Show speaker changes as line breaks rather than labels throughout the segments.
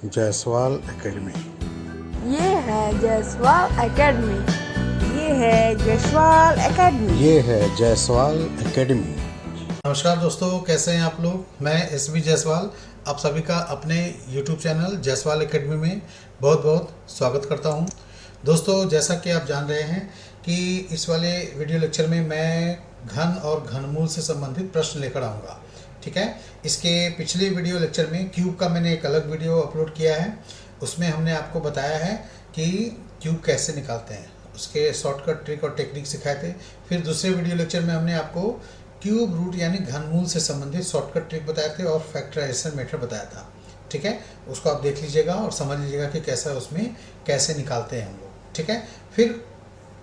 Jaiswal academy.
ये है Jaiswal academy. ये है जायसवाल एकेडमी।
ये है जायसवाल एकेडमी। नमस्कार दोस्तों, कैसे हैं आप लोग। मैं एसबी जायसवाल आप सभी का अपने यूट्यूब चैनल जायसवाल एकेडमी में बहुत बहुत स्वागत करता हूं। दोस्तों, जैसा कि आप जान रहे हैं कि इस वाले वीडियो लेक्चर में मैं घन और घनमूल से संबंधित प्रश्न लेकर आऊँगा। ठीक है। इसके पिछले वीडियो लेक्चर में क्यूब का मैंने एक अलग वीडियो अपलोड किया है। उसमें हमने आपको बताया है कि क्यूब कैसे निकालते हैं, उसके शॉर्टकट ट्रिक और टेक्निक सिखाए थे। फिर दूसरे वीडियो लेक्चर में हमने आपको क्यूब रूट यानी घनमूल से संबंधित शॉर्टकट ट्रिक बताए थे और फैक्टराइजेशन मेथड बताया था। ठीक है, उसको आप देख लीजिएगा और समझ लीजिएगा कि कैसा उसमें कैसे निकालते हैं हम लोग। ठीक है। फिर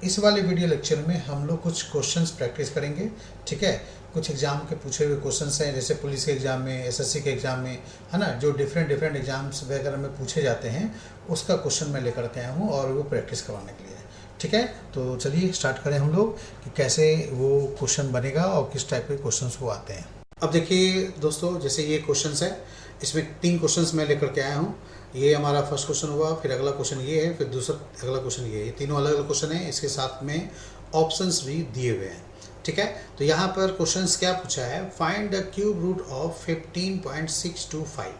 इस वाले वीडियो लेक्चर में हम लोग कुछ क्वेश्चंस प्रैक्टिस करेंगे। ठीक है। कुछ एग्जाम के पूछे हुए क्वेश्चंस हैं, जैसे पुलिस के एग्जाम में, एसएससी के एग्जाम में, है ना, जो डिफरेंट एग्जाम्स वगैरह में पूछे जाते हैं, उसका क्वेश्चन मैं लेकर के आया हूँ और वो प्रैक्टिस करवाने के लिए। ठीक है। तो चलिए स्टार्ट करें हम लोग कि कैसे वो क्वेश्चन बनेगा और किस टाइप के क्वेश्चन वो आते हैं। अब देखिए दोस्तों, जैसे ये क्वेश्चन है, इसमें 3 क्वेश्चन मैं लेकर के आया हूँ। ये हमारा फर्स्ट क्वेश्चन हुआ, फिर अगला क्वेश्चन ये है, फिर दूसरा अगला क्वेश्चन ये है। ये तीनों अलग अलग क्वेश्चन हैं, इसके साथ में ऑप्शंस भी दिए हुए हैं। ठीक है। तो यहाँ पर क्वेश्चंस क्या पूछा है, find the cube root of 15.625।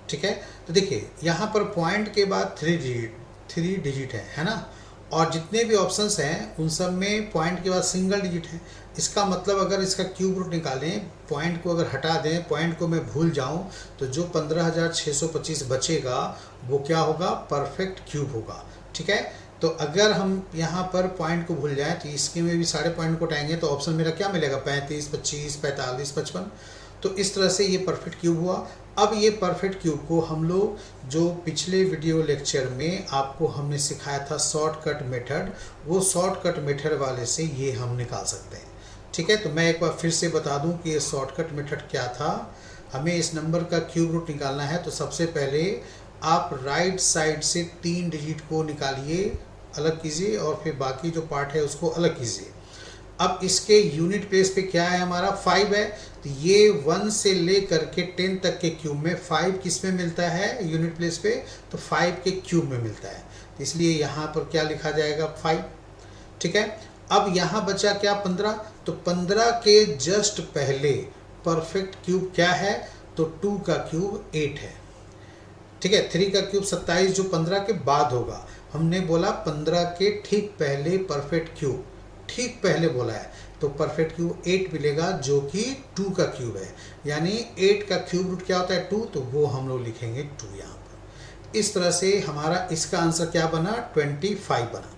ठीक है। तो देखिए यहाँ पर पॉइंट के बाद 3 डिजिट है ना, और जितने भी ऑप्शंस हैं उन सब में पॉइंट के बाद सिंगल डिजिट है। इसका मतलब अगर इसका क्यूब रूट निकालें, पॉइंट को अगर हटा दें, पॉइंट को मैं भूल जाऊं, तो जो 15,625 बचेगा वो क्या होगा, परफेक्ट क्यूब होगा। ठीक है। तो अगर हम यहाँ पर पॉइंट को भूल जाएं तो इसके में भी सारे पॉइंट को उठाएंगे तो ऑप्शन मेरा क्या मिलेगा, 35, 25, 45, 55। तो इस तरह से ये परफेक्ट क्यूब हुआ। अब ये परफेक्ट क्यूब को हम लोग जो पिछले वीडियो लेक्चर में आपको हमने सिखाया था शॉर्टकट मेथड, वो शॉर्टकट मेथड वाले से ये हम निकाल सकते हैं। ठीक है। तो मैं एक बार फिर से बता दूं कि ये शॉर्टकट मेथड क्या था। हमें इस नंबर का क्यूब रूट निकालना है तो सबसे पहले आप राइट साइड से 3 डिजिट को निकालिए, अलग कीजिए, और फिर बाकी जो पार्ट है उसको अलग कीजिए। अब इसके यूनिट प्लेस पे क्या है, हमारा 5 है। तो ये 1 से लेकर के 10 तक के क्यूब में 5 किस में मिलता है, यूनिट प्लेस पे, तो 5 के क्यूब में मिलता है। तो इसलिए यहाँ पर क्या लिखा जाएगा, 5। ठीक है। अब यहाँ बचा क्या, 15। तो 15 के जस्ट पहले परफेक्ट क्यूब क्या है, तो 2 का क्यूब 8 है। ठीक है। 3 का क्यूब 27 जो 15 के बाद होगा। हमने बोला 15 के ठीक पहले परफेक्ट क्यूब, ठीक पहले बोला है, तो परफेक्ट क्यूब 8 मिलेगा जो कि 2 का क्यूब है। यानी 8 का क्यूब रूट क्या होता है, 2, तो वो हम लोग लिखेंगे 2 यहाँ पर। इस तरह से हमारा इसका आंसर क्या बना, 25 बना।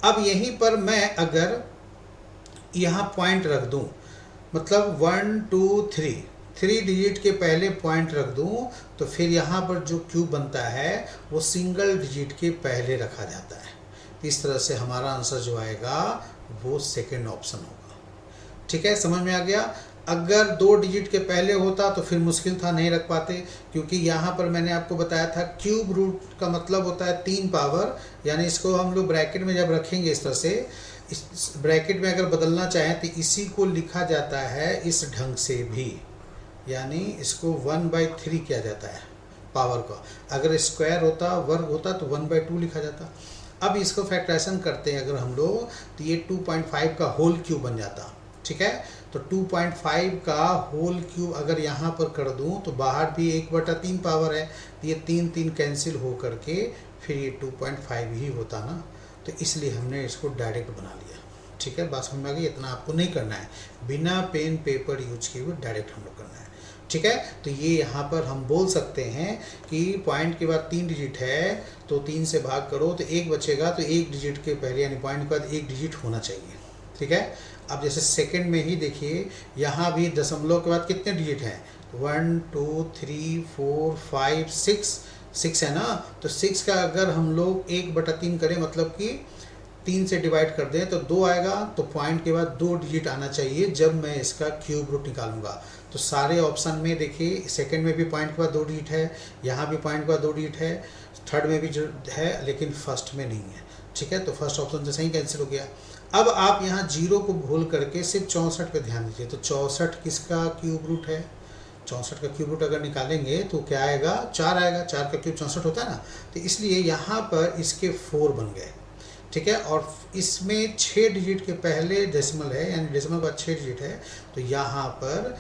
अब यहीं पर मैं अगर यहाँ पॉइंट रख दूँ, मतलब 1, 2, 3 डिजिट के पहले पॉइंट रख दूँ, तो फिर यहाँ पर जो क्यूब बनता है वो सिंगल डिजिट के पहले रखा जाता है। इस तरह से हमारा आंसर जो आएगा वो सेकंड ऑप्शन होगा। ठीक है, समझ में आ गया। अगर 2 डिजिट के पहले होता तो फिर मुश्किल था, नहीं रख पाते, क्योंकि यहाँ पर मैंने आपको बताया था क्यूब रूट का मतलब होता है 3 पावर। यानी इसको हम लोग ब्रैकेट में जब रखेंगे इस तरह से, इस ब्रैकेट में अगर बदलना चाहें तो इसी को लिखा जाता है इस ढंग से भी, यानी इसको 1/3 किया जाता है पावर का। अगर स्क्वायर होता, वर्ग होता, तो 1/2 लिखा जाता। अब इसको फैक्टराइजेशन करते हैं अगर हम लोग, तो ये 2.5 का होल क्यूब बन जाता। ठीक है। तो 2.5 का होल क्यूब अगर यहाँ पर कर दूँ तो बाहर भी 1/3 पावर है, तो ये 3 कैंसिल हो करके फिर ये 2.5 ही होता ना। तो इसलिए हमने इसको डायरेक्ट बना लिया। ठीक है, बात समझ में आ गई। इतना आपको नहीं करना है, बिना पेन पेपर यूज किए हुए डायरेक्ट हम लोग करना है। ठीक है। तो ये यहाँ पर हम बोल सकते हैं कि पॉइंट के बाद 3 डिजिट है, तो 3 से भाग करो तो 1 बचेगा, तो 1 डिजिट के पहले यानी पॉइंट के बाद 1 डिजिट होना चाहिए। ठीक है। अब जैसे सेकंड में ही देखिए, यहाँ भी दशमलव के बाद कितने डिजिट हैं, 1, 2, 3, 4, 5, 6 है ना। तो 6 का अगर हम लोग 1/3 करें, मतलब कि 3 से डिवाइड कर दें, तो 2 आएगा। तो पॉइंट के बाद 2 डिजिट आना चाहिए जब मैं इसका क्यूब रूट निकालूंगा। तो सारे ऑप्शन में देखिए, सेकंड में भी पॉइंट के बाद 2 डिजिट है, यहाँ भी पॉइंट के बाद 2 डिजिट है, थर्ड में भी जो है, लेकिन फर्स्ट में नहीं है। ठीक है। तो फर्स्ट ऑप्शन जैसे ही कैंसिल हो गया। अब आप यहाँ 0 को भूल करके सिर्फ 64 पे ध्यान दीजिए। तो 64 किसका क्यूब रूट है, 64 का क्यूब रूट अगर निकालेंगे तो क्या आएगा, 4 आएगा। 4 का क्यूब 64 होता है ना, तो इसलिए यहाँ पर इसके 4 बन गए, ठीक है। और इसमें 6 डिजिट के पहले डेसिमल है, यानी डेसिमल का 6 डिजिट है, तो यहाँ पर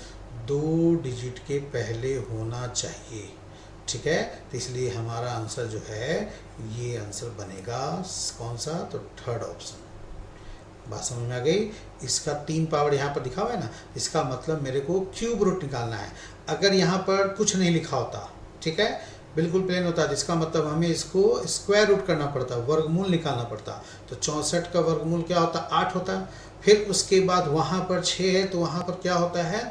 2 डिजिट के पहले होना चाहिए, ठीक है। तो इसलिए हमारा आंसर जो है ये आंसर बनेगा कौन सा, तो थर्ड ऑप्शन। बात समझ में आ गई। इसका 3 पावर यहाँ पर लिखा हुआ है ना, इसका मतलब मेरे को क्यूब रूट निकालना है। अगर यहाँ पर कुछ नहीं लिखा होता, ठीक है, बिल्कुल प्लेन होता, इसका मतलब हमें इसको स्क्वायर रूट करना पड़ता, वर्गमूल निकालना पड़ता। तो 64 का वर्गमूल क्या होता, 8 होता। फिर उसके बाद वहाँ पर 6 है, तो वहाँ पर क्या होता है,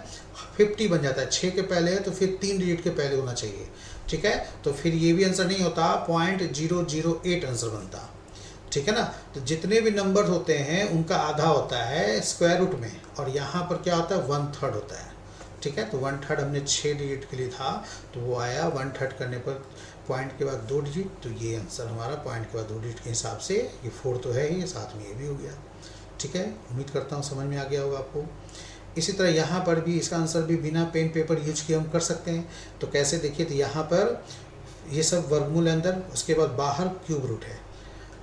50 बन जाता है। 6 के पहले है तो फिर 3 डिजिट के पहले होना चाहिए, ठीक है। तो फिर ये भी आंसर नहीं होता, 0.008 आंसर बनता, ठीक है ना। तो जितने भी नंबर होते हैं उनका आधा होता है स्क्वायर रूट में, और यहाँ पर क्या होता है, 1/3 होता है, ठीक है। तो 1/3 हमने 6 डिजिट के लिए था, तो वो आया 1/3 करने पर पॉइंट के बाद 2 डिजिट, तो ये आंसर हमारा पॉइंट के बाद 2 डिजिट के हिसाब से, ये 4 तो है ही, साथ में ये भी हो गया, ठीक है। उम्मीद करता हूँ समझ में आ गया होगा आपको। इसी तरह यहाँ पर भी इसका आंसर भी बिना पेन पेपर यूज किए हम कर सकते हैं। तो कैसे, देखिए, तो यहाँ पर ये सब वर्गमूल है अंदर, उसके बाद बाहर क्यूब रूट है,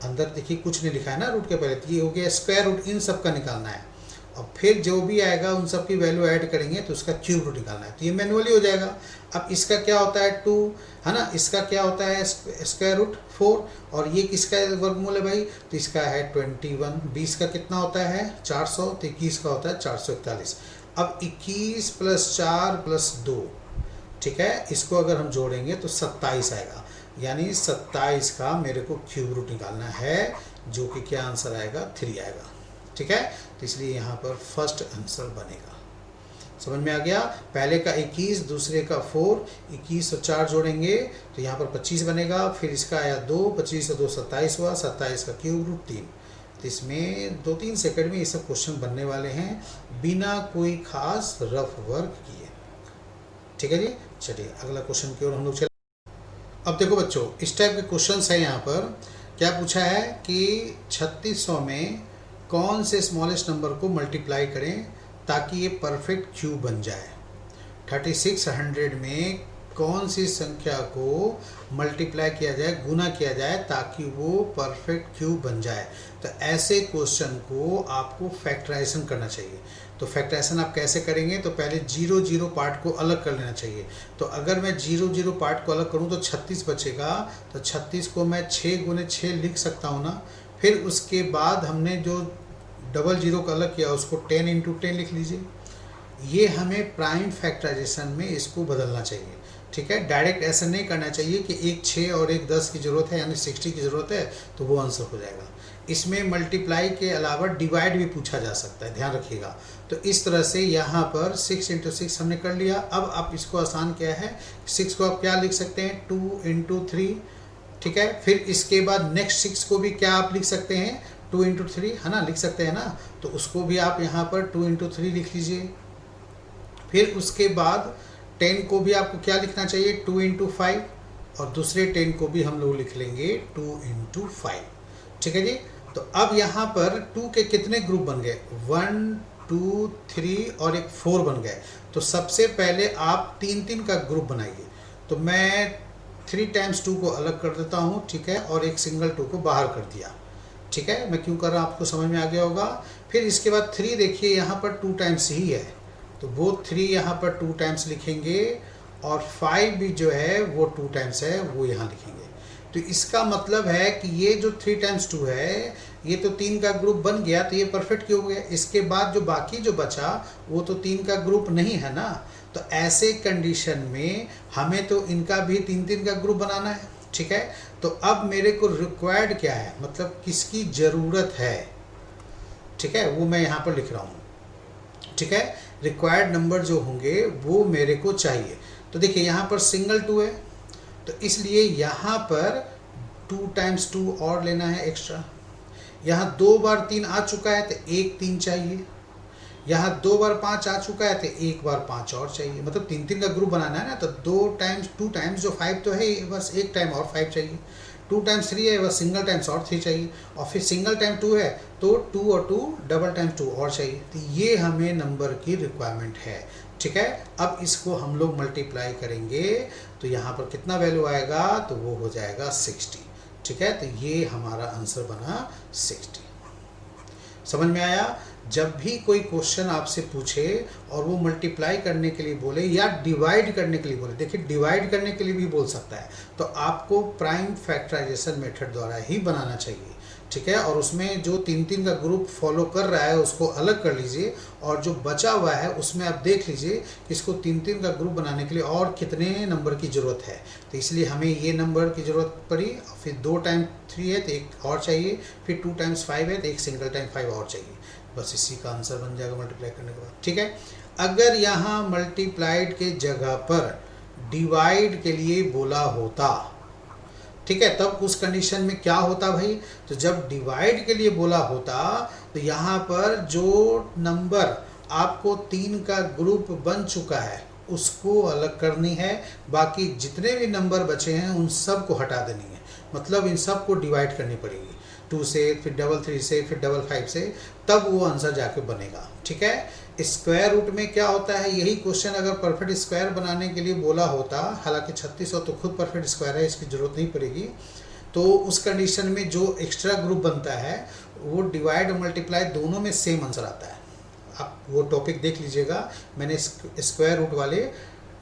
अंदर देखिए कुछ नहीं लिखा है ना रूट के पहले, तो ये हो गया स्क्वायर रूट, इन सब का निकालना है। और फिर जो भी आएगा उन सब की वैल्यू ऐड करेंगे तो उसका क्यूब रूट निकालना है, तो ये मैनुअली हो जाएगा। अब इसका क्या होता है 2, है ना, इसका क्या होता है स्क्वायर रूट 4, और ये किसका वर्गमूल है भाई, तो इसका है 21। 20 का कितना होता है 400, तो 21 का होता है 441। अब 21 + 4 + 2, ठीक है, इसको अगर हम जोड़ेंगे तो 27 आएगा, यानी 27 का मेरे को क्यूब रूट निकालना है, जो कि क्या आंसर आएगा, 3 आएगा, ठीक है। तो इसलिए यहाँ पर फर्स्ट आंसर बनेगा। समझ में आ गया। पहले का 21, दूसरे का 4, 21 और 4 जोड़ेंगे तो यहाँ पर 25 बनेगा। फिर इसका आया 2, 25 और 2 27 हुआ, 27 का क्यूब रूट 3। तो इसमें 2-3 सेकंड में ये सब क्वेश्चन बनने वाले हैं, बिना कोई खास रफ वर्क किए, ठीक है जी। चलिए अगला क्वेश्चन की ओर हम लोग चले। अब देखो बच्चों, इस टाइप के क्वेश्चंस है। यहाँ पर क्या पूछा है कि 3600 में कौन से स्मॉलेस्ट नंबर को मल्टीप्लाई करें ताकि ये परफेक्ट क्यूब बन जाए। 3600 में कौन सी संख्या को मल्टीप्लाई किया जाए, गुना किया जाए, ताकि वो परफेक्ट क्यूब बन जाए। तो ऐसे क्वेश्चन को आपको फैक्टराइजेशन करना चाहिए। तो फैक्टराइजेशन आप कैसे करेंगे, तो पहले 0 पार्ट को अलग कर लेना चाहिए। तो अगर मैं 0 पार्ट को अलग करूं तो 36 बचेगा। तो 36 को मैं 6 × 6 लिख सकता हूं ना। फिर उसके बाद हमने जो 00 का अलग किया उसको 10 × 10 लिख लीजिए। ये हमें प्राइम फैक्टराइजेशन में इसको बदलना चाहिए, ठीक है। डायरेक्ट ऐसा नहीं करना चाहिए कि एक 6 और एक 10 की ज़रूरत है, यानी 60 की ज़रूरत है, तो वो आंसर हो जाएगा। इसमें मल्टीप्लाई के अलावा डिवाइड भी पूछा जा सकता है, ध्यान रखिएगा। तो इस तरह से यहाँ पर 6 × 6 हमने कर लिया। अब आप इसको आसान क्या है, 6 को आप क्या लिख सकते हैं, 2 × 3, ठीक है। फिर इसके बाद नेक्स्ट 6 को भी क्या आप लिख सकते हैं, 2 × 3, है ना, लिख सकते हैं ना। तो उसको भी आप यहाँ पर 2 × 3 लिख लीजिए। फिर उसके बाद 10 को भी आपको क्या लिखना चाहिए, 2 × 5, और दूसरे 10 को भी हम लोग लिख लेंगे 2 × 5, ठीक है जी। तो अब यहाँ पर 2 के कितने ग्रुप बन गए, 1 2 3 और एक 4 बन गए। तो सबसे पहले आप 3-3 का ग्रुप बनाइए। तो मैं 3 × 2 को अलग कर देता हूँ, ठीक है, और एक सिंगल 2 को बाहर कर दिया, ठीक है। मैं क्यों कर रहा हूँ आपको समझ में आ गया होगा। फिर इसके बाद 3 देखिए यहाँ पर 2 टाइम्स ही है, तो वो 3 यहाँ पर 2 टाइम्स लिखेंगे, और 5 भी जो है वो 2 टाइम्स है, वो यहाँ लिखेंगे। तो इसका मतलब है कि ये जो 3 × 2 है, ये तो 3 का ग्रुप बन गया, तो ये परफेक्ट क्यों हो गया। इसके बाद जो बाकी जो बचा वो तो 3 का ग्रुप नहीं है ना। तो ऐसे कंडीशन में हमें तो इनका भी 3-3 का ग्रुप बनाना है, ठीक है। तो अब मेरे को रिक्वायर्ड क्या है, मतलब किसकी ज़रूरत है, ठीक है, वो मैं यहाँ पर लिख रहा हूँ, ठीक है। रिक्वायर्ड नंबर जो होंगे वो मेरे को चाहिए। तो देखिए यहाँ पर सिंगल 2 है, तो इसलिए यहाँ पर 2 × 2 और लेना है एक्स्ट्रा। यहाँ 2 बार 3 आ चुका है तो 1 3 चाहिए। यहाँ 2 बार 5 आ चुका है तो 1 बार 5 और चाहिए। मतलब 3-3 का ग्रुप बनाना है ना, तो 2 टाइम्स जो 5 तो है, बस एक टाइम और 5 चाहिए। 2 × 3 है, बस सिंगल टाइम्स और 3 चाहिए। और फिर सिंगल टाइम 2 है तो 2 और 2 डबल टाइम 2 और चाहिए। तो ये हमें नंबर की रिक्वायरमेंट है, ठीक है। अब इसको हम लोग मल्टीप्लाई करेंगे तो यहाँ पर कितना वैल्यू आएगा, तो वो हो जाएगा 60। ठीक है, तो ये हमारा आंसर बना 60। समझ में आया। जब भी कोई क्वेश्चन आपसे पूछे और वो मल्टीप्लाई करने के लिए बोले या डिवाइड करने के लिए बोले, देखिए डिवाइड करने के लिए भी बोल सकता है, तो आपको प्राइम फैक्टराइजेशन मेथड द्वारा ही बनाना चाहिए। ठीक है, और उसमें जो 3-3 का ग्रुप फॉलो कर रहा है उसको अलग कर लीजिए, और जो बचा हुआ है उसमें आप देख लीजिए कि इसको 3-3 का ग्रुप बनाने के लिए और कितने नंबर की ज़रूरत है। तो इसलिए हमें ये नंबर की ज़रूरत पड़ी, फिर 2 टाइम 3 है तो एक और चाहिए, फिर 2 टाइम्स 5 है तो एक सिंगल टाइम 5 और चाहिए। बस इसी का आंसर बन जाएगा मल्टीप्लाई करने के बाद। ठीक है, अगर यहाँ मल्टीप्लाइड के जगह पर डिवाइड के लिए बोला होता, ठीक है, तब उस कंडीशन में क्या होता भाई, तो जब डिवाइड के लिए बोला होता तो यहाँ पर जो नंबर आपको 3 का ग्रुप बन चुका है उसको अलग करनी है, बाकी जितने भी नंबर बचे हैं उन सब को हटा देनी है। मतलब इन सब को डिवाइड करनी पड़ेगी, 2 से, फिर 3 से, फिर 5 से, तब वो आंसर जाके बनेगा। ठीक है, स्क्वायर रूट में क्या होता है, यही क्वेश्चन अगर परफेक्ट स्क्वायर बनाने के लिए बोला होता, हालांकि 3600 तो खुद परफेक्ट स्क्वायर है, इसकी ज़रूरत नहीं पड़ेगी, तो उस कंडीशन में जो एक्स्ट्रा ग्रुप बनता है वो डिवाइड और मल्टीप्लाई दोनों में सेम आंसर आता है। आप वो टॉपिक देख लीजिएगा, मैंने स्क्वायर रूट वाले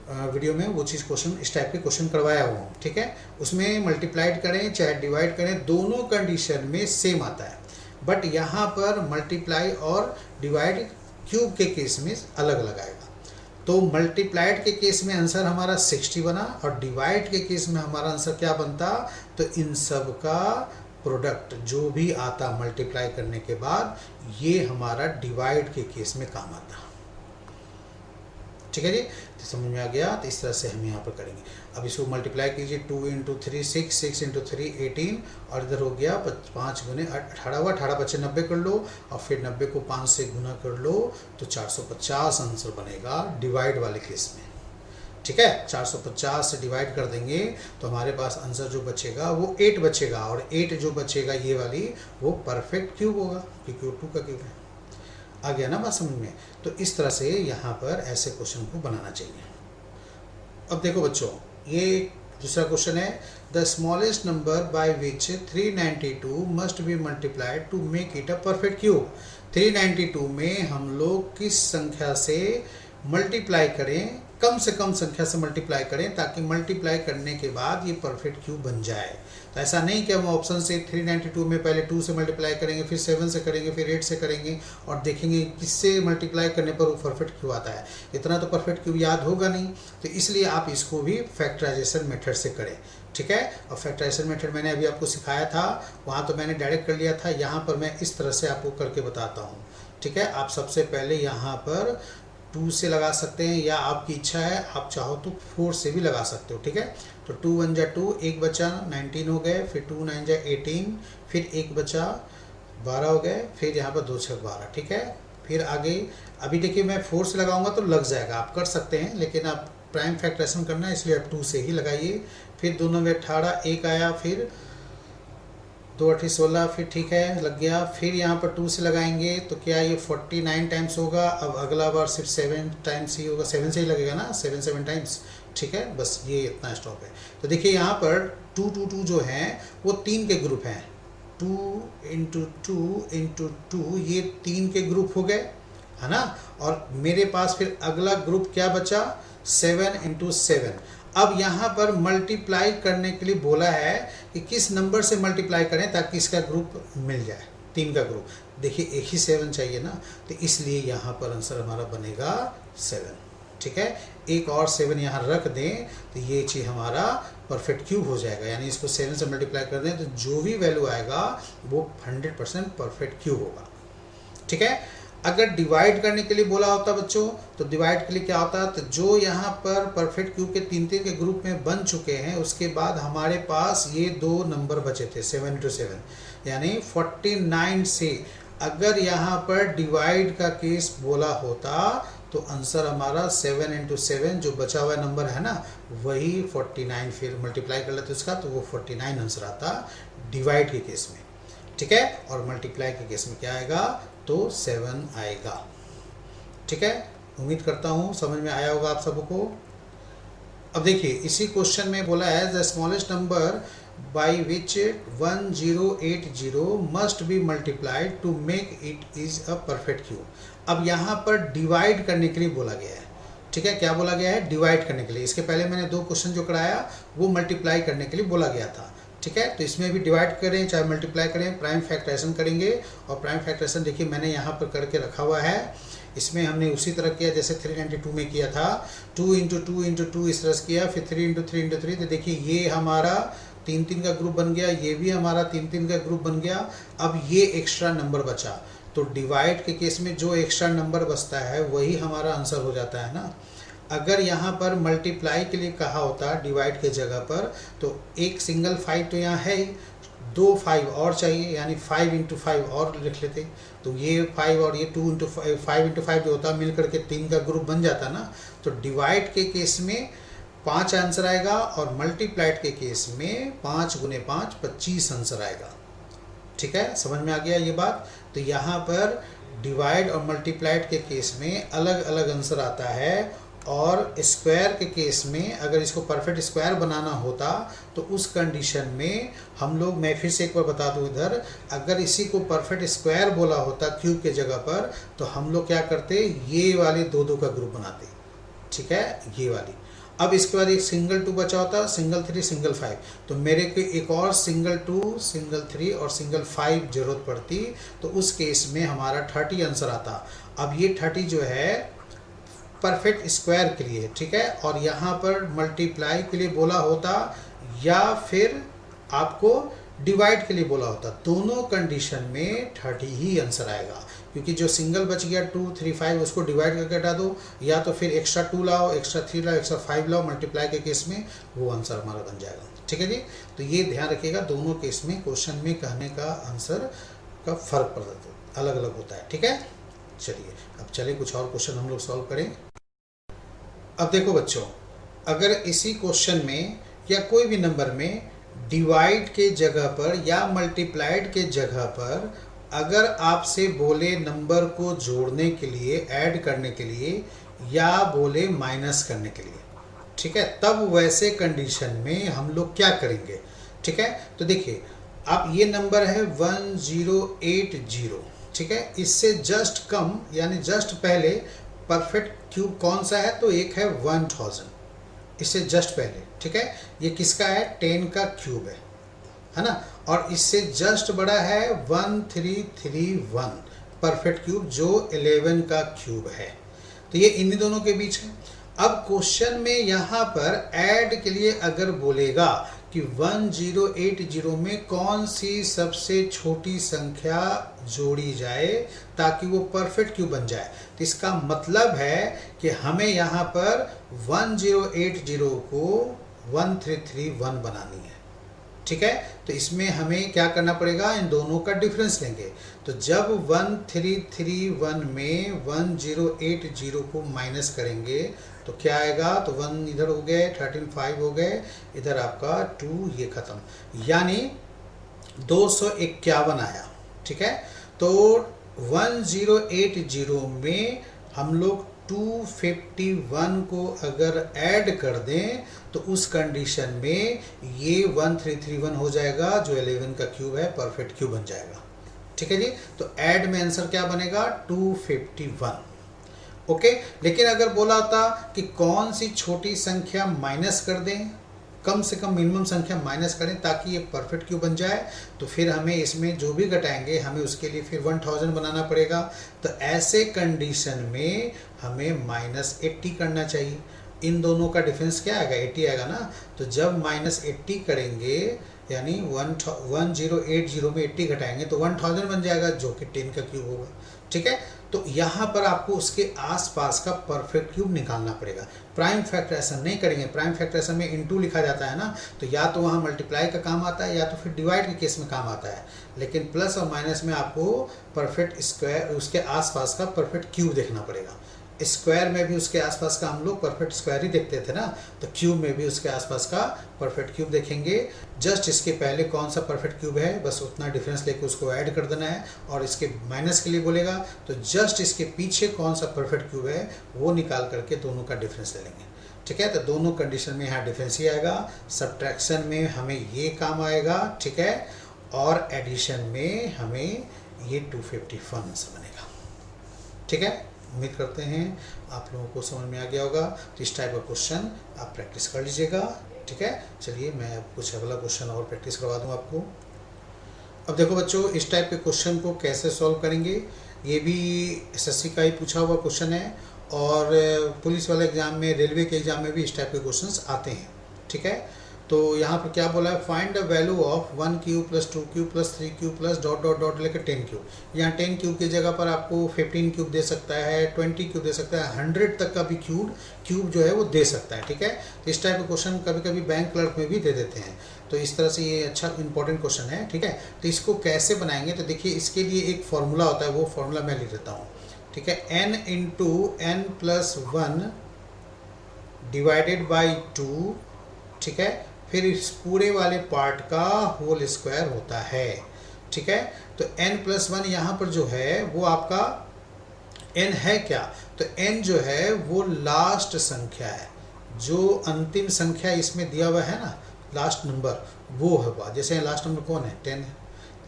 वीडियो में वो चीज़ क्वेश्चन इस टाइप के क्वेश्चन करवाया हुआ हूँ। ठीक है, उसमें मल्टीप्लाइड करें चाहे डिवाइड करें दोनों कंडीशन में सेम आता है, बट यहाँ पर मल्टीप्लाई और डिवाइड क्यूब के केस में अलग अलग आएगा। तो मल्टीप्लाइड के केस में आंसर हमारा 60 बना, और डिवाइड के केस में हमारा आंसर क्या बनता, तो इन सब का प्रोडक्ट जो भी आता मल्टीप्लाई करने के बाद, ये हमारा डिवाइड के केस में काम आता। ठीक है जी, तो समझ में आ गया। तो इस तरह से हम यहाँ पर करेंगे। अब इसको मल्टीप्लाई कीजिए, 2 × 3 6, 6 × 3 18, और इधर हो गया 5 × 18 हुआ, 18 × 5 90 कर लो, और फिर 90 को 5 से गुना कर लो तो 450 आंसर बनेगा डिवाइड वाले केस में। ठीक है, 450 से डिवाइड कर देंगे तो हमारे पास आंसर जो बचेगा वो 8 बचेगा, और 8 जो बचेगा ये वाली वो परफेक्ट क्यूब होगा, क्योंकि वो 2 का क्यूब है। आ गया ना बात समझ में। तो इस तरह से यहाँ पर ऐसे क्वेश्चन को बनाना चाहिए। अब देखो बच्चों, ये दूसरा क्वेश्चन है, the smallest number by which 392 must be multiplied to make it a perfect cube. 392 में हम लोग किस संख्या से मल्टीप्लाई करें, कम से कम संख्या से मल्टीप्लाई करें ताकि मल्टीप्लाई करने के बाद ये परफेक्ट क्यूब बन जाए। तो ऐसा नहीं कि हम ऑप्शन से 392 में पहले 2 से मल्टीप्लाई करेंगे, फिर 7 से करेंगे, फिर 8 से करेंगे, और देखेंगे किससे मल्टीप्लाई करने पर वो परफेक्ट क्यूब आता है। इतना तो परफेक्ट क्यूब याद होगा नहीं, तो इसलिए आप इसको भी फैक्टराइजेशन मेथड से करें। ठीक है, और फैक्टराइजेशन मेथड मैंने अभी आपको सिखाया था, वहाँ तो मैंने डायरेक्ट कर लिया था, यहाँ पर मैं इस तरह से आपको करके बताता हूँ। ठीक है, आप सबसे पहले यहाँ पर 2 से लगा सकते हैं, या आपकी इच्छा है आप चाहो तो 4 से भी लगा सकते हो। ठीक है, तो 2 × 1 = 2, एक बचा 19 हो गए, फिर 2 × 9 = 18, फिर एक बचा 12 हो गए, फिर यहाँ पर 2 × 6 = 12। ठीक है, फिर आगे अभी देखिए मैं 4 से लगाऊंगा तो लग जाएगा, आप कर सकते हैं, लेकिन आप प्राइम फैक्टराइजेशन करना है इसलिए आप 2 से ही लगाइए। फिर दोनों में 18, एक आया, फिर 2 × 8 = 16, फिर ठीक है लग गया। फिर यहाँ पर 2 से लगाएंगे तो क्या ये 49 टाइम्स होगा। अब अगला बार सिर्फ 7 टाइम्स ही होगा, 7 से ही लगेगा ना, 7 टाइम्स। ठीक है, बस ये इतना स्टॉप है। तो देखिए यहाँ पर 2 2 2 जो हैं वो 3 के ग्रुप हैं, 2 × 2 × 2 ये 3 के ग्रुप हो गए, है ना। और मेरे पास फिर अगला ग्रुप क्या बचा, 7 × 7। अब यहाँ पर मल्टीप्लाई करने के लिए बोला है कि किस नंबर से मल्टीप्लाई करें ताकि इसका ग्रुप मिल जाए, 3 का ग्रुप। देखिए एक ही 7 चाहिए ना, तो इसलिए यहाँ पर आंसर हमारा बनेगा 7। ठीक है, एक और 7 यहाँ रख दें तो ये चीज़ हमारा परफेक्ट क्यूब हो जाएगा, यानी इसको 7 से मल्टीप्लाई कर दें तो जो भी वैल्यू आएगा वो 100% परफेक्ट क्यूब होगा। ठीक है, अगर डिवाइड करने के लिए बोला होता बच्चों, तो डिवाइड के लिए क्या होता है, तो जो यहाँ पर परफेक्ट क्यूब के 3 के ग्रुप में बन चुके हैं उसके बाद हमारे पास ये 2 नंबर बचे थे 7 × 7, यानी 49 से अगर यहाँ पर डिवाइड का केस बोला होता तो आंसर हमारा 7 × 7 जो बचा हुआ नंबर है ना वही 49, फिर मल्टीप्लाई कर लेते उसका तो वो 49 आंसर आता डिवाइड के केस में। ठीक है, और मल्टीप्लाई के केस में क्या आएगा, तो 7 आएगा। ठीक है, उम्मीद करता हूँ समझ में आया होगा आप सबको। अब देखिए इसी क्वेश्चन में बोला है the smallest number by which 1080 must be multiplied to make it is a perfect cube. अब यहाँ पर डिवाइड करने के लिए बोला गया है, ठीक है। क्या बोला गया है? डिवाइड करने के लिए। इसके पहले मैंने 2 क्वेश्चन जो कराया वो मल्टीप्लाई करने के लिए बोला गया था, ठीक है। तो इसमें भी डिवाइड करें चाहे मल्टीप्लाई करें, प्राइम फैक्टराइजेशन करेंगे। और प्राइम फैक्टराइजेशन देखिए मैंने यहाँ पर करके रखा हुआ है। इसमें हमने उसी तरह किया जैसे 392 में किया था, 2 × 2 × 2 इस तरह से किया, फिर 3 × 3 × 3। तो देखिए ये हमारा 3-3 का ग्रुप बन गया, ये भी हमारा 3-3 का ग्रुप बन गया। अब ये एक्स्ट्रा नंबर बचा, तो डिवाइड के केस में जो एक्स्ट्रा नंबर बचता है वही हमारा आंसर हो जाता है ना। अगर यहाँ पर मल्टीप्लाई के लिए कहा होता डिवाइड के जगह पर, तो एक सिंगल 5 तो यहाँ है ही, 2 5 और चाहिए, यानी 5 × 5 और लिख लेते। तो ये 5 और ये 2 × 5 × 5 जो होता मिल करके 3 का ग्रुप बन जाता ना। तो डिवाइड के केस में 5 आंसर आएगा और मल्टीप्लाइड के केस में 5 × 5 25 आंसर आएगा, ठीक है। समझ में आ गया ये बात। तो यहाँ पर डिवाइड और मल्टीप्लाइड के केस में अलग अलग आंसर आता है। और स्क्वायर के केस में अगर इसको परफेक्ट स्क्वायर बनाना होता तो उस कंडीशन में हम लोग, मैं फिर से एक बार बता दूं इधर, अगर इसी को परफेक्ट स्क्वायर बोला होता क्यूब के जगह पर, तो हम लोग क्या करते, ये वाले 2-2 का ग्रुप बनाते, ठीक है, ये वाली। अब इसके बाद एक सिंगल 2 बचा होता, सिंगल 3 सिंगल 5, तो मेरे को एक और सिंगल 2 सिंगल 3 और सिंगल 5 जरूरत पड़ती, तो उस केस में हमारा 30 आंसर आता। अब ये 30 जो है परफेक्ट स्क्वायर के लिए, ठीक है। और यहाँ पर मल्टीप्लाई के लिए बोला होता या फिर आपको डिवाइड के लिए बोला होता, दोनों कंडीशन में 30 ही आंसर आएगा। क्योंकि जो सिंगल बच गया 2 3 5 उसको डिवाइड करके हटा दो, या तो फिर एक्स्ट्रा 2 लाओ, एक्स्ट्रा 3 लाओ, एक्स्ट्रा 5 लाओ, मल्टीप्लाई के केस में वो आंसर हमारा बन जाएगा, ठीक है जी। तो ये ध्यान रखिएगा, दोनों केस में क्वेश्चन में कहने का आंसर का फर्क पड़ता है, अलग अलग होता है, ठीक है। चलिए अब चलिए कुछ और क्वेश्चन हम लोग सॉल्व करें। अब देखो बच्चों, अगर इसी क्वेश्चन में या कोई भी नंबर में डिवाइड के जगह पर या मल्टीप्लाइड के जगह पर अगर आपसे बोले नंबर को जोड़ने के लिए, ऐड करने के लिए, या बोले माइनस करने के लिए, ठीक है, तब वैसे कंडीशन में हम लोग क्या करेंगे, ठीक है। तो देखिए आप ये नंबर है 1080, ठीक है, इससे जस्ट कम यानी जस्ट पहले परफेक्ट क्यूब कौन सा है, तो एक है 1000, इससे जस्ट पहले, ठीक है। ये किसका है? 10 का क्यूब है ना। और इससे जस्ट बड़ा है 1331 परफेक्ट क्यूब जो 11 का क्यूब है। तो ये इन दोनों के बीच है। अब क्वेश्चन में यहाँ पर ऐड के लिए अगर बोलेगा कि 1080 में कौन सी सबसे छोटी संख्या जोड़ी जाए ताकि वो परफेक्ट क्यूब बन जाए, तो इसका मतलब है कि हमें यहाँ पर 1080 को 1331 बनानी है, ठीक है। तो इसमें हमें क्या करना पड़ेगा, इन दोनों का डिफरेंस लेंगे। तो जब 1331 में 1080 को माइनस करेंगे तो क्या आएगा, तो 1 इधर हो गए, 13 5 हो गए, इधर आपका 2 ये खत्म, यानी 251 आया, ठीक है। तो 1080 में हम लोग 251 को अगर ऐड कर दें तो उस कंडीशन में ये 1331 हो जाएगा जो 11 का क्यूब है, परफेक्ट क्यूब बन जाएगा, ठीक है जी। तो ऐड में आंसर क्या बनेगा, 251, ओके। लेकिन अगर बोला होता कि कौन सी छोटी संख्या माइनस कर दें, कम से कम मिनिमम संख्या माइनस करें ताकि ये परफेक्ट क्यूब बन जाए, तो फिर हमें इसमें जो भी घटाएंगे हमें उसके लिए फिर 1000 बनाना पड़ेगा। तो ऐसे कंडीशन में हमें -80 करना चाहिए। इन दोनों का डिफरेंस क्या आएगा, 80 आएगा ना। तो जब -80 करेंगे यानी 1080 में 80 घटाएंगे तो 1000 बन जाएगा जो कि 10 का क्यूब होगा, ठीक है। तो यहाँ पर आपको उसके आसपास का परफेक्ट क्यूब निकालना पड़ेगा। प्राइम फैक्टराइजेशन नहीं करेंगे, प्राइम फैक्टराइजेशन में इनटू लिखा जाता है ना, तो या तो वहाँ मल्टीप्लाई का काम आता है या तो फिर डिवाइड के केस में काम आता है। लेकिन प्लस और माइनस में आपको परफेक्ट स्क्वायर, उसके आसपास का परफेक्ट क्यूब देखना पड़ेगा। स्क्वायर में भी उसके आसपास का हम लोग परफेक्ट स्क्वायर ही देखते थे ना, तो क्यूब में भी उसके आसपास का परफेक्ट क्यूब देखेंगे। जस्ट इसके पहले कौन सा परफेक्ट क्यूब है, बस उतना डिफरेंस लेके उसको ऐड कर देना है। और इसके माइनस के लिए बोलेगा तो जस्ट इसके पीछे कौन सा परफेक्ट क्यूब है वो निकाल करके दोनों का डिफरेंस ले लेंगे। ठीक है, तो दोनों कंडीशन में यहाँ डिफरेंस ही आएगा, सब्ट्रैक्शन में हमें ये काम आएगा। ठीक है, और एडिशन में हमें ये 251 बनेगा। ठीक है, उम्मीद करते हैं आप लोगों को समझ में आ गया होगा। तो इस टाइप का क्वेश्चन आप प्रैक्टिस कर लीजिएगा। ठीक है, चलिए मैं अब कुछ अगला क्वेश्चन और प्रैक्टिस करवा दूं आपको। अब देखो बच्चों, इस टाइप के क्वेश्चन को कैसे सॉल्व करेंगे, ये भी एसएससी का ही पूछा हुआ क्वेश्चन है, और पुलिस वाले एग्जाम में, रेलवे के एग्जाम में भी इस टाइप के क्वेश्चंस आते हैं। ठीक है, तो यहाँ पर क्या बोला है, find the value of 1 cube plus 2 cube plus 3 cube plus dot dot dot लेकर 10 क्यूब। यहाँ 10 क्यूब की जगह पर आपको 15 क्यूब दे सकता है, 20 क्यूब दे सकता है, 100 तक का भी क्यूब जो है वो दे सकता है। ठीक है, तो इस टाइप का क्वेश्चन कभी कभी बैंक क्लर्क में भी दे देते हैं, तो इस तरह से ये अच्छा इंपॉर्टेंट क्वेश्चन है। ठीक है, तो इसको कैसे बनाएंगे, तो देखिए इसके लिए एक फॉर्मूला होता है, वो फॉर्मूला मैं लिख देता हूँ। ठीक है, n into n plus 1 divided by 2। ठीक है, फिर इस पूरे वाले पार्ट का होल स्क्वायर होता है। ठीक है, तो n प्लस 1 यहाँ पर जो है वो आपका n है क्या, तो n जो है वो लास्ट संख्या है, जो अंतिम संख्या इसमें दिया हुआ है ना, लास्ट नंबर वो है। जैसे लास्ट नंबर कौन है, 10 है,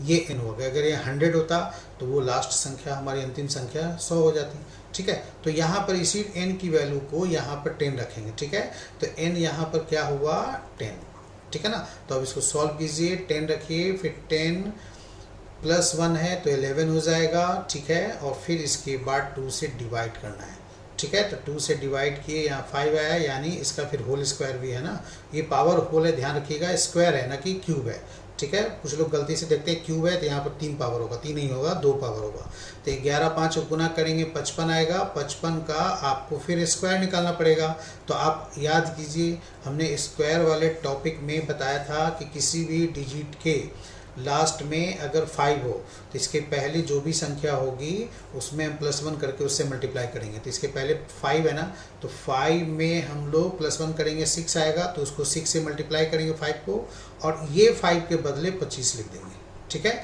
ये n हो गया। अगर ये 100 होता तो वो लास्ट संख्या, हमारी अंतिम संख्या 100 हो जाती। ठीक है, तो यहाँ पर इसी n की वैल्यू को यहाँ पर 10 रखेंगे। ठीक है, तो n यहाँ पर क्या हुआ, 10। ठीक है ना, तो अब इसको सॉल्व कीजिए, 10 रखिए, फिर 10 प्लस 1 है तो 11 हो जाएगा। ठीक है, और फिर इसके बाद 2 से डिवाइड करना है। ठीक है, तो 2 से डिवाइड किए, यहाँ 5 आया, यानी इसका फिर होल स्क्वायर भी है ना, ये पावर होल है, ध्यान रखिएगा, स्क्वायर है ना कि क्यूब है। ठीक है, कुछ लोग गलती से देखते हैं क्यूब है तो यहाँ पर 3 पावर होगा, 3 नहीं होगा, 2 पावर होगा। तो 11 5 गुना करेंगे 55 आएगा, 55 का आपको फिर स्क्वायर निकालना पड़ेगा। तो आप याद कीजिए, हमने स्क्वायर वाले टॉपिक में बताया था कि किसी भी डिजिट के लास्ट में अगर 5 हो तो इसके पहले जो भी संख्या होगी उसमें हम +1 करके उससे मल्टीप्लाई करेंगे। तो इसके पहले 5 है ना, तो 5 में हम लोग +1 करेंगे, 6 आएगा, तो उसको 6 से मल्टीप्लाई करेंगे 5 को, और ये 5 के बदले 25 लिख देंगे। ठीक है,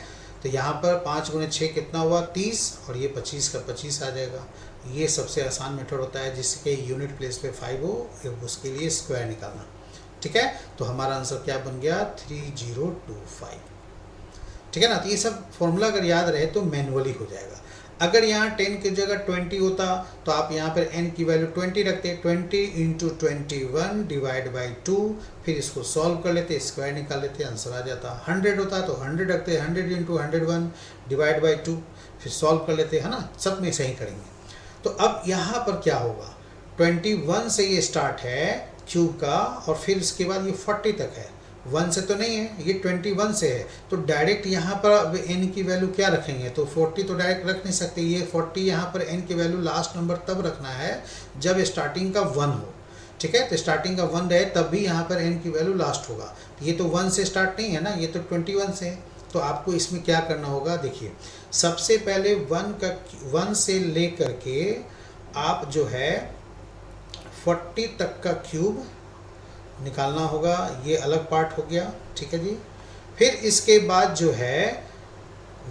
तो यहाँ पर 5 गुणे 6 कितना हुआ, 30, और ये 25 का 25 आ जाएगा। ये सबसे आसान मेथड होता है, जिसके यूनिट प्लेस पे 5 हो उसके लिए स्क्वायर निकालना। ठीक है, तो हमारा आंसर क्या बन गया, 3025। ठीक है ना, तो ये सब फॉर्मूला अगर याद रहे तो मैनुअली हो जाएगा। अगर यहाँ 10 की जगह 20 होता तो आप यहाँ पर n की वैल्यू 20 रखते, 20 इंटू 21 डिवाइड बाई 2, फिर इसको सॉल्व कर लेते, स्क्वायर निकाल लेते, आंसर आ जाता। 100 होता तो 100 रखते, 100 इंटू 101 डिवाइड बाई 2, फिर सॉल्व कर लेते, है ना, सब में सही करेंगे। तो अब यहाँ पर क्या होगा, 21 से ये स्टार्ट है क्यूब का, और फिर इसके बाद ये 40 तक है, 1 से तो नहीं है, ये 21 से है, तो डायरेक्ट यहाँ पर अब n की वैल्यू क्या रखेंगे, तो 40 तो डायरेक्ट रख नहीं सकते, ये 40 यहाँ पर n की वैल्यू लास्ट नंबर तब रखना है जब स्टार्टिंग का 1 हो। ठीक है, तो स्टार्टिंग का 1 रहे तब भी यहाँ पर n की वैल्यू लास्ट होगा। ये तो 1 से स्टार्ट नहीं है ना, ये तो 21 से है। तो आपको इसमें क्या करना होगा, देखिए सबसे पहले 1 से ले करके आप जो है 40 तक का क्यूब निकालना होगा, ये अलग पार्ट हो गया। ठीक है जी, फिर इसके बाद जो है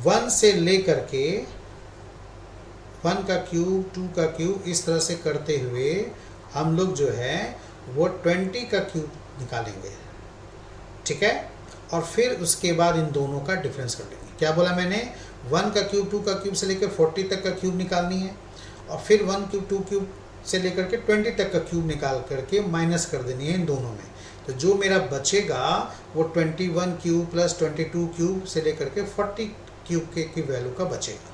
1 से ले करके 1 का क्यूब, 2 का क्यूब, इस तरह से करते हुए हम लोग जो है वो 20 का क्यूब निकालेंगे। ठीक है, और फिर उसके बाद इन दोनों का डिफरेंस कर लेंगे। क्या बोला मैंने, 1 का क्यूब 2 का क्यूब से लेकर 40 तक का क्यूब निकालनी है, और फिर 1 क्यूब 2 क्यूब से लेकर के 20 तक का क्यूब निकाल करके माइनस कर देनी है इन दोनों में। तो जो मेरा बचेगा वो 21 क्यूब प्लस 22 क्यूब से लेकर के 40 क्यूब की वैल्यू का बचेगा।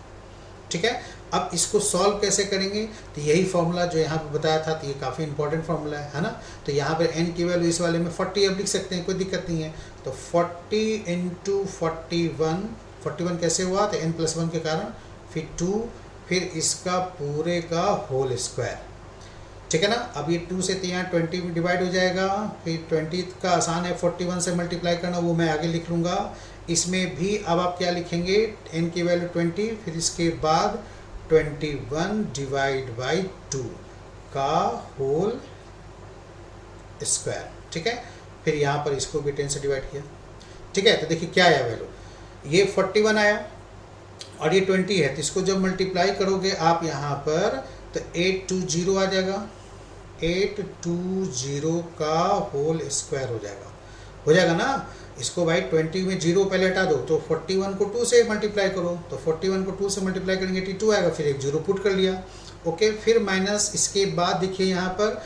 ठीक है, अब इसको सॉल्व कैसे करेंगे, तो यही फॉर्मूला जो यहाँ पे बताया था, तो ये काफ़ी इंपॉर्टेंट फॉर्मूला है ना। तो यहाँ पर n की वैल्यू इस वाले में 40 अब लिख सकते हैं, कोई दिक्कत नहीं है। तो 40 इंटू 41 कैसे हुआ, तो n प्लस 1 के कारण, फिर 2, फिर इसका पूरे का होल स्क्वायर। ठीक है ना, अब ये 2 से तो यहाँ 20 में डिवाइड हो जाएगा, फिर 20 का आसान है 41 से मल्टीप्लाई करना, वो मैं आगे लिख लूँगा। इसमें भी अब आप क्या लिखेंगे, n की वैल्यू 20, फिर इसके बाद 21 डिवाइड बाई 2 का होल स्क्वायर। ठीक है, फिर यहाँ पर इसको भी 10 से डिवाइड किया। ठीक है, तो देखिए क्या आया वैल्यू, ये 41 आया और ये 20 है, तो इसको जब मल्टीप्लाई करोगे आप यहाँ पर तो 820 आ जाएगा। 820 का होल स्क्वायर हो जाएगा ना। इसको भाई 20 में 0 पहले हटा दो, तो 41 को 2 से मल्टीप्लाई करो, तो 41 को 2 से मल्टीप्लाई करेंगे 82 आएगा, फिर एक 0 पुट कर लिया। ओके, फिर माइनस, इसके बाद देखिए यहाँ पर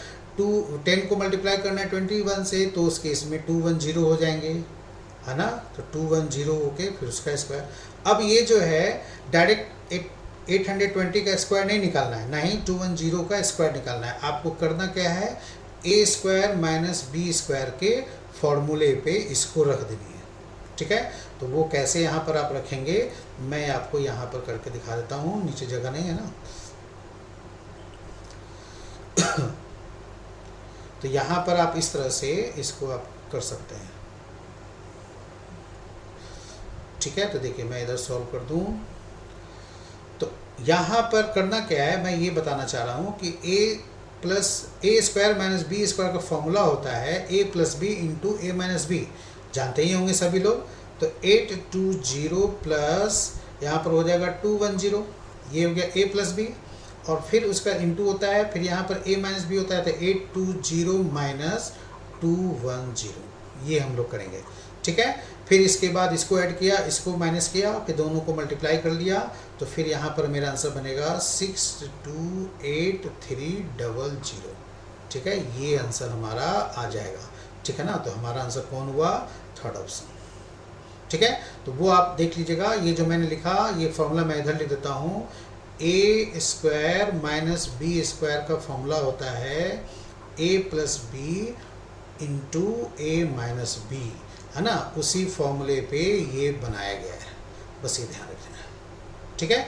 10 को मल्टीप्लाई करना है 21 से, तो उस केस में 210 हो जाएंगे, है ना। तो 210 ओके, फिर उसका स्क्वायर। अब ये जो है डायरेक्ट 820 का स्क्वायर नहीं निकालना है, नहीं 210 का स्क्वायर निकालना है। आपको करना क्या है, ए स्क्वायर माइनस बी स्क्वायर के फॉर्मूले पे इसको रख देनी है। ठीक है, तो वो कैसे यहाँ पर आप रखेंगे मैं आपको यहाँ पर करके दिखा देता हूँ, नीचे जगह नहीं है ना। तो यहाँ पर आप इस तरह से इसको आप कर सकते हैं। ठीक है, तो देखिए मैं इधर सॉल्व कर दूं, तो यहाँ पर करना क्या है मैं ये बताना चाह रहा हूँ कि ए स्क्वायर माइनस बी स्क्वायर का फॉर्मूला होता है ए प्लस बी इंटू ए माइनस बी, जानते ही होंगे सभी लोग। तो 820 प्लस यहाँ पर हो जाएगा 210, ये हो गया ए प्लस बी, और फिर उसका इंटू होता है, फिर यहाँ पर ए माइनस बी होता है, तो 820 माइनस 210, ये हम लोग करेंगे। ठीक है, फिर इसके बाद इसको ऐड किया, इसको माइनस किया, फिर दोनों को मल्टीप्लाई कर लिया, तो फिर यहाँ पर मेरा आंसर बनेगा 628,300। ठीक है, ये आंसर हमारा आ जाएगा। ठीक है ना, तो हमारा आंसर कौन हुआ, थर्ड ऑप्शन। ठीक है, तो वो आप देख लीजिएगा, ये जो मैंने लिखा ये फॉर्मूला मैं इधर लिख देता हूँ। ए स्क्वायर माइनस बी स्क्वायर का फॉर्मूला होता है ए प्लस बी इंटू ए माइनस बी, है ना। उसी फॉर्मूले पे ये बनाया गया है, बस ये ध्यान रखना है। ठीक है,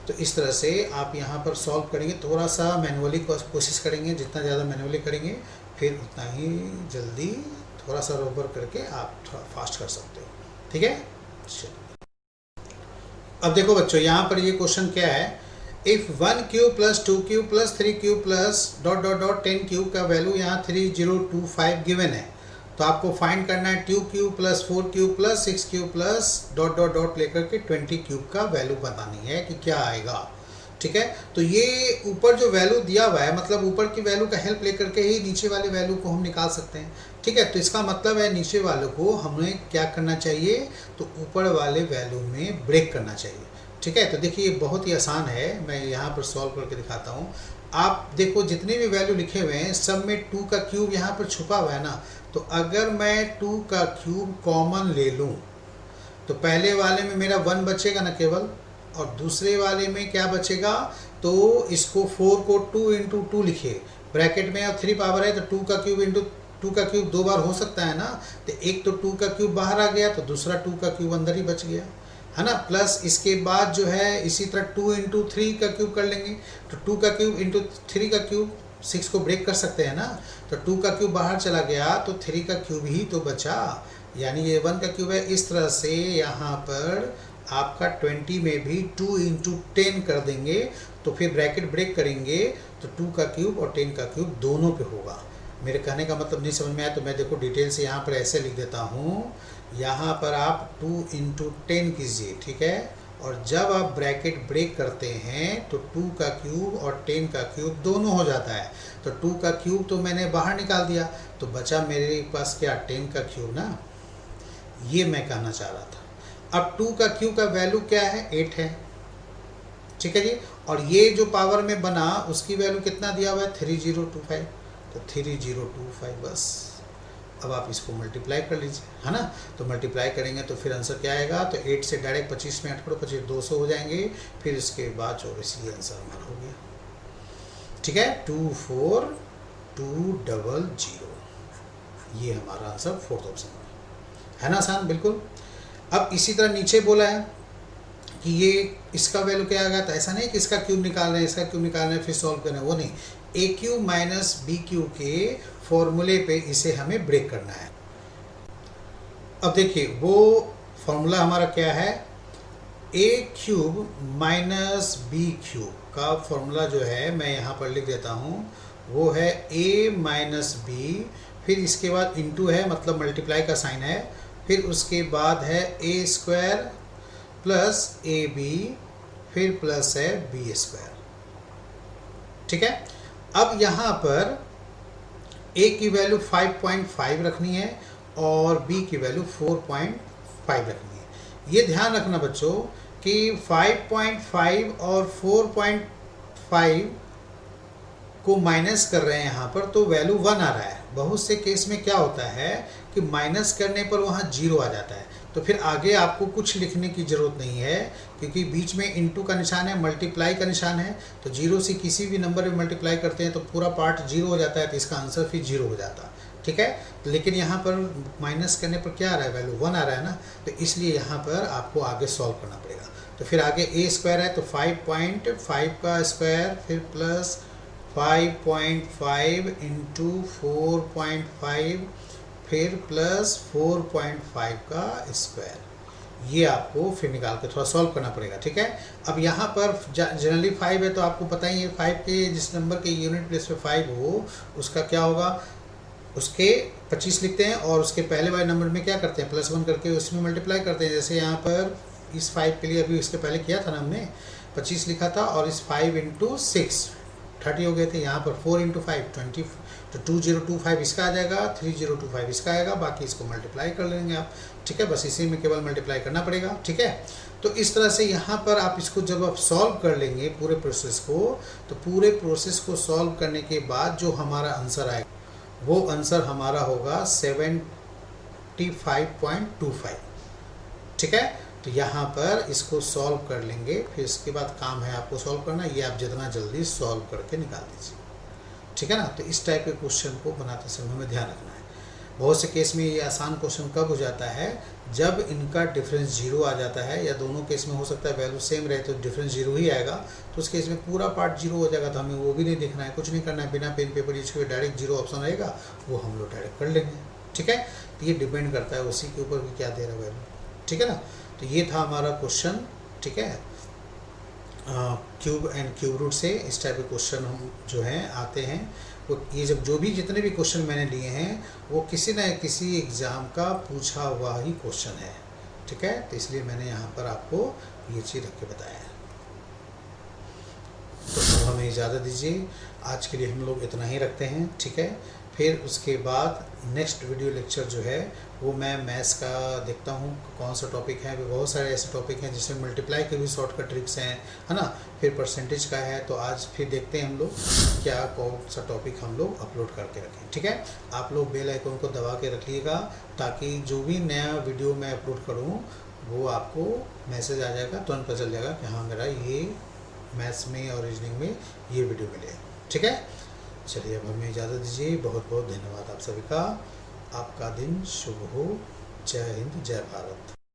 तो इस तरह से आप यहाँ पर सॉल्व करेंगे, थोड़ा सा मैनुअली कोशिश करेंगे, जितना ज़्यादा मैनुअली करेंगे फिर उतना ही जल्दी थोड़ा सा रोबर करके आप थोड़ा फास्ट कर सकते हो। ठीक है, अब देखो बच्चों, यहाँ पर ये क्वेश्चन क्या है, if 1 cube plus 2 cube plus 3 cube plus dot dot dot 10 cube का वैल्यू यहाँ 3025 गिवन है, तो आपको फाइंड करना है 2 cube plus 4 cube plus 6 cube plus dot dot dot लेकर के 20 क्यूब का वैल्यू बतानी है कि क्या आएगा। ठीक है, तो ये ऊपर जो वैल्यू दिया हुआ है, मतलब ऊपर की वैल्यू का हेल्प लेकर के ही नीचे वाले वैल्यू को हम निकाल सकते हैं। ठीक है, तो इसका मतलब है नीचे वाले को हमें क्या करना चाहिए, तो ऊपर वाले वैल्यू में ब्रेक करना चाहिए। ठीक है, तो देखिए ये बहुत ही आसान है, मैं यहाँ पर सॉल्व करके दिखाता हूँ। आप देखो जितने भी वैल्यू लिखे हुए हैं सब में 2 का क्यूब यहाँ पर छुपा हुआ है ना, तो अगर मैं 2 का क्यूब कॉमन ले लूँ तो पहले वाले में मेरा 1 बचेगा ना केवल, और दूसरे वाले में क्या बचेगा, तो इसको 4 को 2 इंटू 2 लिखिए ब्रैकेट में, और 3 पावर है तो 2 का क्यूब इंटू 2 का क्यूब 2 बार हो सकता है ना, तो एक तो 2 का क्यूब बाहर आ गया, तो दूसरा 2 का क्यूब अंदर ही बच गया, है ना। प्लस इसके बाद जो है इसी तरह 2 इंटू 3 का क्यूब कर लेंगे, तो 2 का क्यूब इंटू 3 का क्यूब 6 को ब्रेक कर सकते हैं ना, तो 2 का क्यूब बाहर चला गया तो 3 का क्यूब ही तो बचा, यानी ये 1 का क्यूब है। इस तरह से यहाँ पर आपका 20 में भी 2 इंटू 10 कर देंगे, तो फिर ब्रैकेट ब्रेक करेंगे तो 2 का क्यूब और 10 का क्यूब दोनों पे होगा। मेरे कहने का मतलब नहीं समझ में आया तो मैं देखो डिटेल से यहाँ पर ऐसे लिख देता हूँ, यहाँ पर आप 2 इंटू 10 कीजिए, ठीक है, और जब आप ब्रैकेट ब्रेक करते हैं तो 2 का क्यूब और 10 का क्यूब दोनों हो जाता है, तो 2 का क्यूब तो मैंने बाहर निकाल दिया, तो बचा मेरे पास क्या, 10 का क्यूब ना, ये मैं कहना चाह रहा था। अब 2 का क्यूब का वैल्यू क्या है, 8 है, ठीक है जी, और ये जो पावर में बना उसकी वैल्यू कितना दिया हुआ है, 3025, तो 3025 बस। अब आप इसको मल्टीप्लाई कर लीजिए, है ना, तो मल्टीप्लाई करेंगे तो फिर आंसर क्या आएगा, तो 8 से डायरेक्ट 25 में 8 करो, 25 200 हो जाएंगे, फिर इसके बाद 24, ये आंसर हमारा हो गया। ठीक है, 24200, ये हमारा आंसर फोर्थ ऑप्शन है ना, आसान बिल्कुल। अब इसी तरह नीचे बोला है कि ये इसका वैल्यू क्या आएगा, तो ऐसा नहीं कि इसका क्यूब निकाल रहे हैं, इसका क्यूब निकाल रहे हैं फिर सॉल्व कर रहे हैं, वो नहीं, ए क्यू माइनस बी क्यू के फॉर्मूले पे इसे हमें ब्रेक करना है। अब देखिए वो फॉर्मूला हमारा क्या है, ए क्यूब माइनस बी क्यूब का फॉर्मूला जो है मैं यहाँ पर लिख देता हूँ, वो है ए माइनस बी, फिर इसके बाद इंटू है मतलब मल्टीप्लाई का साइन है, फिर उसके बाद है ए स्क्वायर प्लस ए बी, फिर प्लस है बी स्क्वायर। ठीक है, अब यहाँ पर ए की वैल्यू 5.5 रखनी है और बी की वैल्यू 4.5 रखनी है। ये ध्यान रखना बच्चों कि 5.5 और 4.5 को माइनस कर रहे हैं यहाँ पर तो वैल्यू 1 आ रहा है। बहुत से केस में क्या होता है कि माइनस करने पर वहाँ 0 आ जाता है, तो फिर आगे आपको कुछ लिखने की ज़रूरत नहीं है क्योंकि बीच में इंटू का निशान है, मल्टीप्लाई का निशान है, तो 0 से किसी भी नंबर में मल्टीप्लाई करते हैं तो पूरा पार्ट 0 हो जाता है, तो इसका आंसर फिर 0 हो जाता। ठीक है, लेकिन यहाँ पर माइनस करने पर क्या आ रहा है, वैल्यू 1 आ रहा है ना, तो इसलिए यहाँ पर आपको आगे सॉल्व करना पड़ेगा। तो फिर आगे ए स्क्वायर है तो 5.5 का स्क्वायर, फिर प्लस 5.5 इंटू 4.5, फिर प्लस 4.5 का स्क्वायर। ये आपको फिर निकाल के थोड़ा सॉल्व करना पड़ेगा। ठीक है, अब यहाँ पर जनरली 5 है तो आपको पता ही है 5 के जिस नंबर के यूनिट प्लेस पे 5 हो उसका क्या होगा, उसके 25 लिखते हैं और उसके पहले वाले नंबर में क्या करते हैं, +1 करके उसमें मल्टीप्लाई करते हैं। जैसे यहाँ पर इस 5 के लिए अभी इसके पहले किया था ना हमने, 25 लिखा था और इस 5 इंटू 6 30 हो गए थे। यहाँ पर 4 इंटू 5 20, तो 2025 इसका आ जाएगा, 3025 इसका आएगा, बाकी इसको मल्टीप्लाई कर लेंगे आप। ठीक है, बस इसी में केवल मल्टीप्लाई करना पड़ेगा। ठीक है, तो इस तरह से यहाँ पर आप इसको जब आप सॉल्व कर लेंगे पूरे प्रोसेस को, तो पूरे प्रोसेस को सॉल्व करने के बाद जो हमारा आंसर आएगा वो आंसर हमारा होगा 75.25। ठीक है, तो यहाँ पर इसको सॉल्व कर लेंगे, फिर इसके बाद काम है आपको सॉल्व करना, ये आप जितना जल्दी सॉल्व करके निकाल दीजिए। ठीक है ना, तो इस टाइप के क्वेश्चन को बनाते समय में ध्यान रखना है। बहुत से केस में ये आसान क्वेश्चन कब हो जाता है, जब इनका डिफरेंस 0 आ जाता है, या दोनों केस में हो सकता है वैल्यू सेम रहे तो डिफरेंस 0 ही आएगा, तो उस केस में पूरा पार्ट 0 हो जाएगा, तो हमें वो भी नहीं देखना है, कुछ नहीं करना है, बिना पेन पेपर यूज किए डायरेक्ट 0 ऑप्शन रहेगा वो हम लोग डायरेक्ट कर लेंगे। ठीक है, तो ये डिपेंड करता है उसी के ऊपर भी क्या दे रहा है वैल्यू। ठीक है ना, तो ये था हमारा क्वेश्चन। ठीक है, क्यूब एंड क्यूब रूट से इस टाइप के क्वेश्चन हम जो हैं आते हैं। वो ये जो भी जितने भी क्वेश्चन मैंने लिए हैं वो किसी न किसी एग्ज़ाम का पूछा हुआ ही क्वेश्चन है। ठीक है, तो इसलिए मैंने यहाँ पर आपको ये चीज़ रख के बताया है। तो हमें इजाज़त दीजिए, आज के लिए हम लोग इतना ही रखते हैं। ठीक है, फिर उसके बाद नेक्स्ट वीडियो लेक्चर जो है वो मैं मैथ्स का देखता हूँ कौन सा टॉपिक है। बहुत सारे ऐसे टॉपिक हैं जिसमें मल्टीप्लाई के भी शॉर्टकट ट्रिक्स हैं, है ना, फिर परसेंटेज का है। तो आज फिर देखते हैं हम लोग क्या कौन सा टॉपिक हम लोग अपलोड करके रखें। ठीक है, आप लोग बेल आइकन को दबा के रखिएगा ताकि जो भी नया वीडियो मैं अपलोड करूँ वो आपको मैसेज आ जाएगा, तुरंत पता चल जाएगा कि हाँ मेरा ये मैथ्स में और रीजनिंग में ये वीडियो मिले। ठीक है, चलिए अब हमें इजाज़त दीजिए। बहुत बहुत धन्यवाद आप सभी का। आपका दिन शुभ हो। जय हिंद, जय भारत।